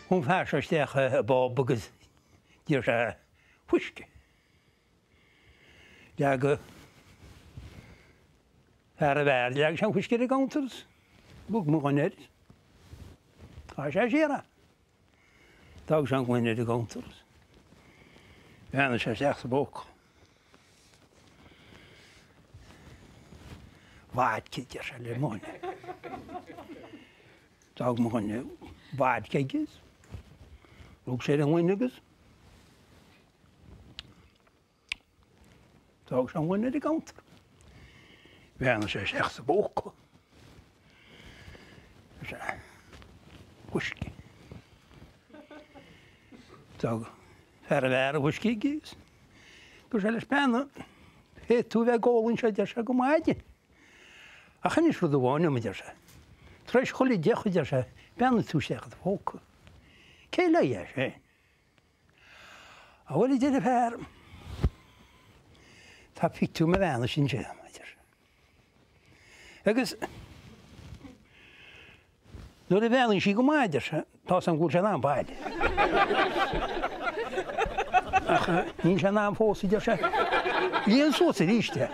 Hún fearsteach a bob agus dír sé huisce. Leag ar a bhar leag sé huisce a gantars, bug mo ganéir. Tá sé séra. Tá sé ghaine a gantars. Bheanna sé seach sa bóc. Bhaid cidir sé le máine. Tá mo gaine bhaid ceigeas. Rúg sé an ghaine agus. Tá sé ghaine a gantar. Bheanna sé seach sa bóc. Sé huisce. Tá ar a bhar a huisce gís. Gur sé le spenna. Hé tú bheith gálann sé de se go maidin. A chanis rud a bháinna me de se. Treis chola decha de se beanna tú seach a bóca. Cé le é sé. A bhfuil idir a bhar. Tá pitú me bheanna sin sé maidir. Agus nuair a bheann sí go maidir se, tá an gúil sé ná baile. Ach, níl sé ná fósa de se. Líon sósa ríiste.